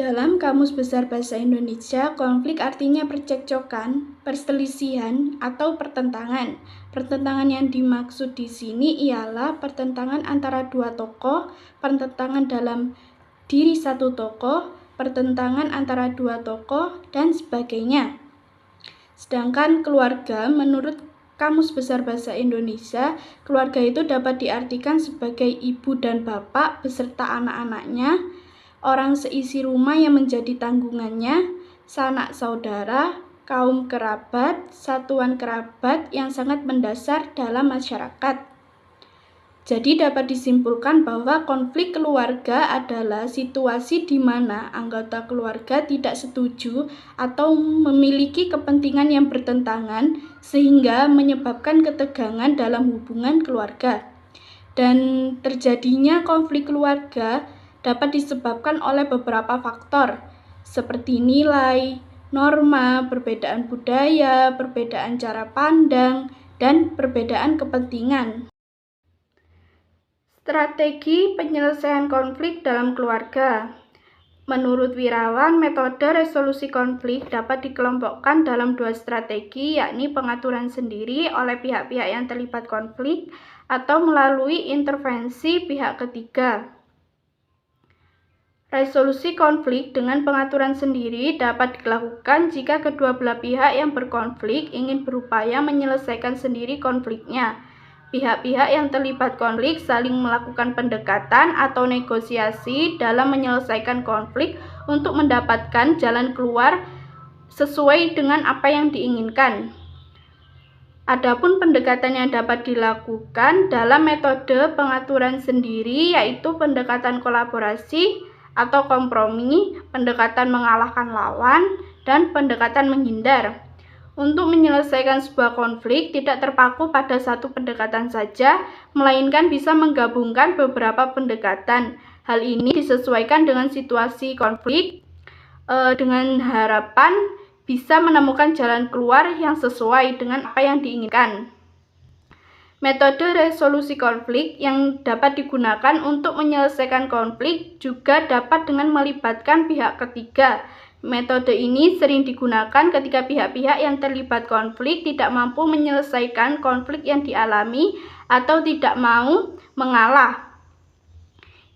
Dalam Kamus Besar Bahasa Indonesia, konflik artinya percekcokan, perselisihan, atau pertentangan. Pertentangan yang dimaksud di sini ialah pertentangan antara dua tokoh, pertentangan dalam diri satu tokoh, pertentangan antara dua tokoh, dan sebagainya. Sedangkan keluarga, menurut Kamus Besar Bahasa Indonesia, keluarga itu dapat diartikan sebagai ibu dan bapak beserta anak-anaknya, orang seisi rumah yang menjadi tanggungannya, sanak saudara, kaum kerabat, satuan kerabat yang sangat mendasar dalam masyarakat. Jadi dapat disimpulkan bahwa konflik keluarga adalah situasi di mana anggota keluarga tidak setuju atau memiliki kepentingan yang bertentangan sehingga menyebabkan ketegangan dalam hubungan keluarga. Dan terjadinya konflik keluarga dapat disebabkan oleh beberapa faktor seperti nilai, norma, perbedaan budaya, perbedaan cara pandang, dan perbedaan kepentingan. Strategi penyelesaian konflik dalam keluarga. Menurut Wirawan, metode resolusi konflik dapat dikelompokkan dalam dua strategi, yakni pengaturan sendiri oleh pihak-pihak yang terlibat konflik atau melalui intervensi pihak ketiga. Resolusi konflik dengan pengaturan sendiri dapat dilakukan jika kedua belah pihak yang berkonflik ingin berupaya menyelesaikan sendiri konfliknya. Pihak-pihak yang terlibat konflik saling melakukan pendekatan atau negosiasi dalam menyelesaikan konflik untuk mendapatkan jalan keluar sesuai dengan apa yang diinginkan. Adapun pendekatan yang dapat dilakukan dalam metode pengaturan sendiri yaitu pendekatan kolaborasi atau kompromi, pendekatan mengalahkan lawan, dan pendekatan menghindar. Untuk menyelesaikan sebuah konflik tidak terpaku pada satu pendekatan saja, melainkan bisa menggabungkan beberapa pendekatan. Hal ini disesuaikan dengan situasi konflik dengan harapan bisa menemukan jalan keluar yang sesuai dengan apa yang diinginkan. Metode resolusi konflik yang dapat digunakan untuk menyelesaikan konflik juga dapat dengan melibatkan pihak ketiga. Metode ini sering digunakan ketika pihak-pihak yang terlibat konflik tidak mampu menyelesaikan konflik yang dialami atau tidak mau mengalah.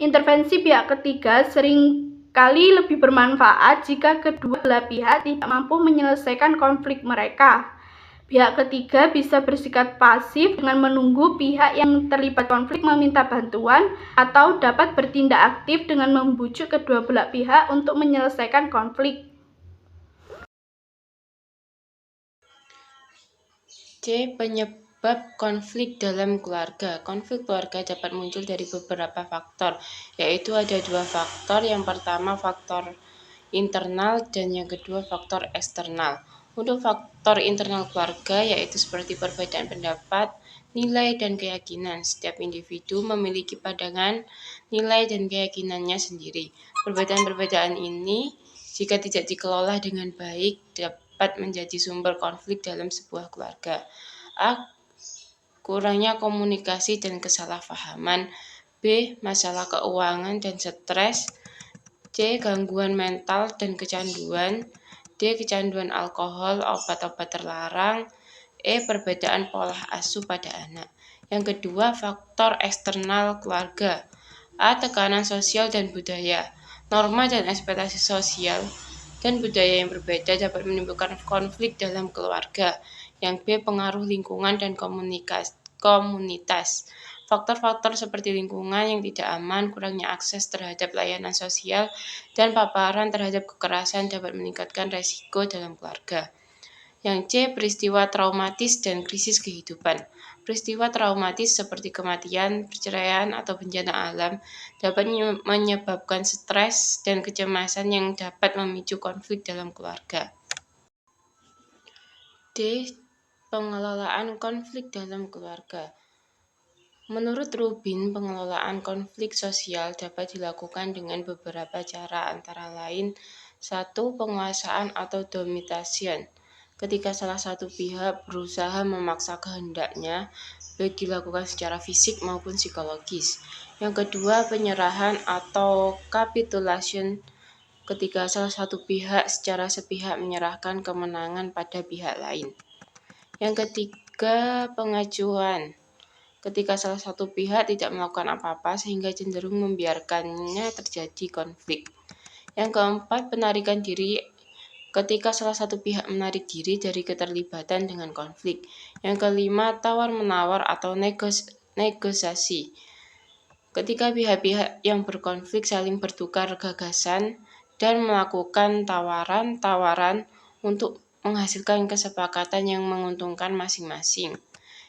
Intervensi pihak ketiga sering kali lebih bermanfaat jika kedua belah pihak tidak mampu menyelesaikan konflik mereka. Pihak ketiga bisa bersikap pasif dengan menunggu pihak yang terlibat konflik meminta bantuan atau dapat bertindak aktif dengan membujuk kedua belah pihak untuk menyelesaikan konflik. C. Penyebab konflik dalam keluarga. Konflik keluarga dapat muncul dari beberapa faktor, yaitu ada dua faktor. Yang pertama faktor internal dan yang kedua faktor eksternal. Untuk faktor internal keluarga yaitu seperti perbedaan pendapat, nilai, dan keyakinan. Setiap individu memiliki pandangan, nilai, dan keyakinannya sendiri. Perbedaan-perbedaan ini jika tidak dikelola dengan baik dapat menjadi sumber konflik dalam sebuah keluarga. A. Kurangnya komunikasi dan kesalahpahaman. B. Masalah keuangan dan stres. C. Gangguan mental dan kecanduan. D. Kecanduan alkohol, obat-obat terlarang. E. Perbedaan pola asuh pada anak. Yang kedua, faktor eksternal keluarga. A. Tekanan sosial dan budaya. Norma dan ekspektasi sosial dan budaya yang berbeda dapat menimbulkan konflik dalam keluarga. Yang B. Pengaruh lingkungan dan komunitas. Faktor-faktor seperti lingkungan yang tidak aman, kurangnya akses terhadap layanan sosial, dan paparan terhadap kekerasan dapat meningkatkan resiko dalam keluarga. Yang C. Peristiwa traumatis dan krisis kehidupan. Peristiwa traumatis seperti kematian, perceraian, atau bencana alam dapat menyebabkan stres dan kecemasan yang dapat memicu konflik dalam keluarga. D. Pengelolaan konflik dalam keluarga. Menurut Rubin, pengelolaan konflik sosial dapat dilakukan dengan beberapa cara, antara lain 1. Penguasaan atau domination. Ketika salah satu pihak berusaha memaksa kehendaknya, baik dilakukan secara fisik maupun psikologis. Yang kedua, penyerahan atau capitulation. ketika salah satu pihak secara sepihak menyerahkan kemenangan pada pihak lain. Yang ketiga, pengacuan. Ketika salah satu pihak tidak melakukan apa-apa sehingga cenderung membiarkannya terjadi konflik. Yang keempat, penarikan diri. Ketika salah satu pihak menarik diri dari keterlibatan dengan konflik. Yang kelima, tawar-menawar atau negosiasi. Ketika pihak-pihak yang berkonflik saling bertukar gagasan dan melakukan tawaran-tawaran untuk menghasilkan kesepakatan yang menguntungkan masing-masing.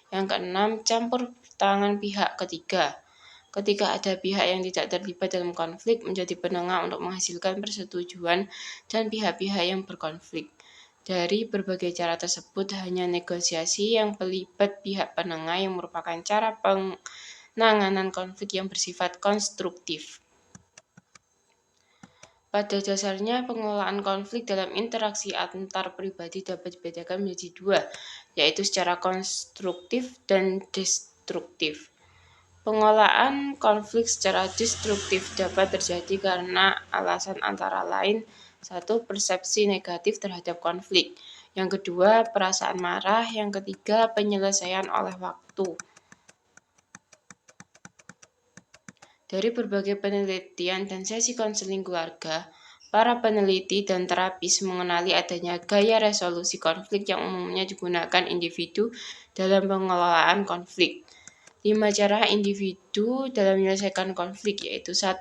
Yang keenam, campur tangan pihak ketiga. Ketika ada pihak yang tidak terlibat dalam konflik menjadi penengah untuk menghasilkan persetujuan dan pihak-pihak yang berkonflik. Dari berbagai cara tersebut, hanya negosiasi yang melibat pihak penengah yang merupakan cara penanganan konflik yang bersifat konstruktif. Pada dasarnya, pengelolaan konflik dalam interaksi antar pribadi dapat dibedakan menjadi dua, yaitu secara konstruktif dan destruktif. Pengelolaan konflik secara destruktif dapat terjadi karena alasan antara lain: 1. Persepsi negatif terhadap konflik. Yang kedua, perasaan marah. Yang ketiga, penyelesaian oleh waktu. Dari berbagai penelitian dan sesi konseling keluarga, para peneliti dan terapis mengenali adanya gaya resolusi konflik yang umumnya digunakan individu dalam pengelolaan konflik. 5 cara individu dalam menyelesaikan konflik, yaitu 1.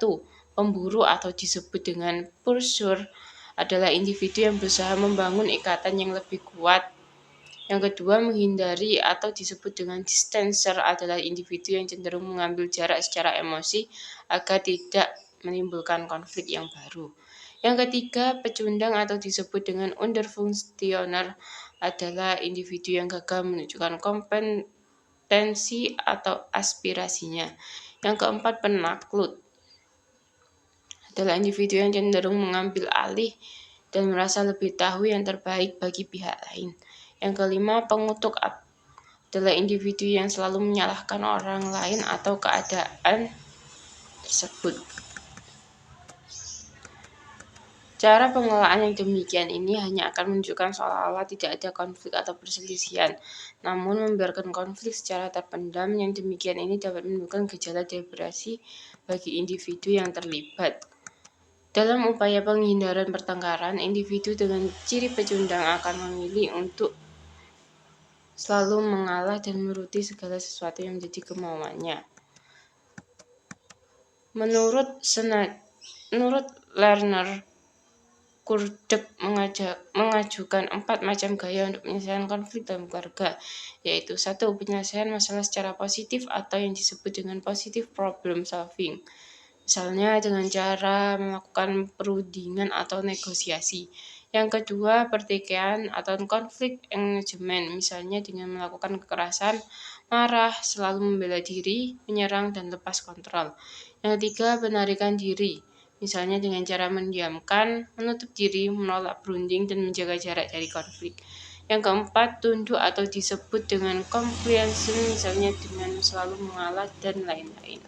Pemburu atau disebut dengan pursuer adalah individu yang berusaha membangun ikatan yang lebih kuat. Yang kedua, menghindari atau disebut dengan distancer adalah individu yang cenderung mengambil jarak secara emosi agar tidak menimbulkan konflik yang baru. Yang ketiga, pecundang atau disebut dengan underfunktioner adalah individu yang gagal menunjukkan kompetensi atau aspirasinya. Yang keempat, penakluk adalah individu yang cenderung mengambil alih dan merasa lebih tahu yang terbaik bagi pihak lain. Yang kelima, pengutuk adalah individu yang selalu menyalahkan orang lain atau keadaan tersebut. Cara pengelolaan yang demikian ini hanya akan menunjukkan seolah-olah tidak ada konflik atau perselisihan, namun membiarkan konflik secara terpendam. Yang demikian ini dapat menimbulkan gejala depresi bagi individu yang terlibat. Dalam upaya penghindaran pertengkaran, individu dengan ciri pecundang akan memilih untuk selalu mengalah dan menuruti segala sesuatu yang menjadi kemauannya. Menurut Lerner, Kurdek mengajukan 4 macam gaya untuk menyelesaikan konflik dalam keluarga, yaitu 1. Penyelesaian masalah secara positif atau yang disebut dengan positive problem solving. Misalnya dengan cara melakukan perundingan atau negosiasi. Yang kedua, pertikaian atau konflik engagement, misalnya dengan melakukan kekerasan, marah, selalu membela diri, menyerang, dan lepas kontrol. Yang ketiga, penarikan diri, misalnya dengan cara mendiamkan, menutup diri, menolak berunding, dan menjaga jarak dari konflik. Yang keempat, tunduk atau disebut dengan compliance, misalnya dengan selalu mengalah, dan lain-lain.